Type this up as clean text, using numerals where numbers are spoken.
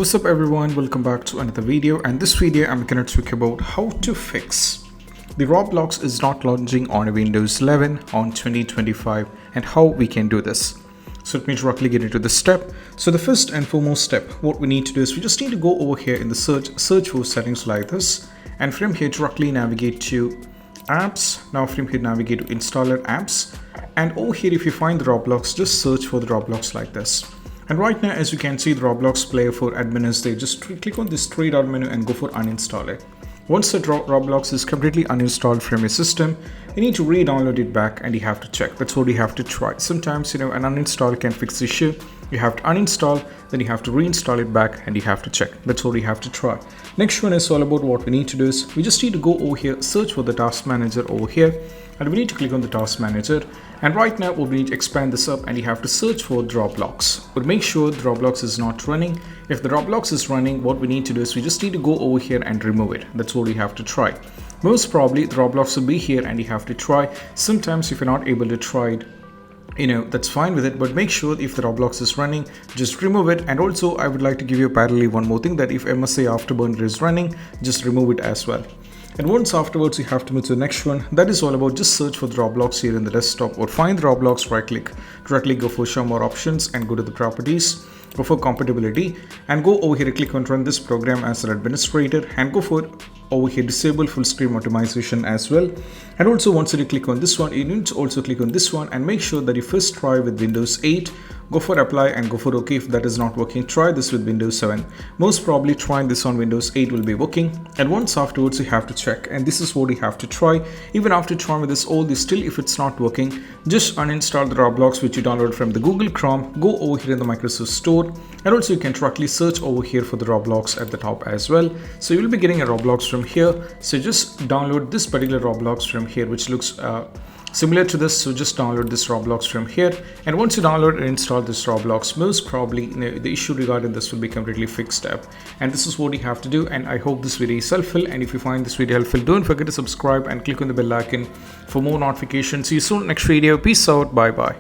What's up everyone, welcome back to another video, and this video I'm going to talk about how to fix the Roblox is not launching on Windows 11 on 2025 and how we can do this. So let me directly get into the step. So the first and foremost step, what we need to do is we just need to go over here in the search for settings like this, and from here directly navigate to apps. Now from here navigate to installer apps, and over here if you find the Roblox, just search for the Roblox like this. And right now, as you can see, the Roblox player for admin is there. Just click on this three dot menu and go for uninstall it. Once the Roblox is completely uninstalled from your system, you need to re-download it back and you have to check. That's what you have to try. Sometimes, an uninstall can fix the issue. You have to uninstall, then you have to reinstall it back and you have to check. That's what you have to try. Next one is all about what we need to do is we just need to go over here, search for the task manager over here, and we need to click on the task manager. And right now we need to expand this up and you have to search for Roblox. But make sure the Roblox is not running. If the Roblox is running, what we need to do is we just need to go over here and remove it. That's what we have to try. Most probably the Roblox will be here and you have to try. Sometimes if you're not able to try it, that's fine with it, but make sure if the Roblox is running, just remove it. And also I would like to give you parallelly one more thing, that if MSA Afterburner is running, just remove it as well. And once afterwards you have to move to the next one. That is all about just search for the Roblox here in the desktop, or find the Roblox, right click, directly go for show more options and go to the properties, go for compatibility, and go over here, click on run this program as an administrator, and go for over here disable full screen optimization as well. And also once you click on this one, you need to also click on this one and make sure that you first try with Windows 8. Go for apply and go for OK. If that is not working, try this with Windows 7. Most probably trying this on Windows 8 will be working. And once afterwards you have to check, and this is what you have to try. Even after trying with this all this, still if it's not working, just uninstall the Roblox which you downloaded from the Google Chrome. Go over here in the Microsoft Store, and also you can directly search over here for the Roblox at the top as well. So you'll be getting a Roblox from here. So just download this particular Roblox from here, which looks similar to this. So just download this Roblox from here, and once you download and install this Roblox, most probably the issue regarding this will be completely fixed up. And this is what you have to do. And I hope this video is helpful, and if you find this video helpful, don't forget to subscribe and click on the bell icon for more notifications. See you soon next video. Peace out. Bye bye.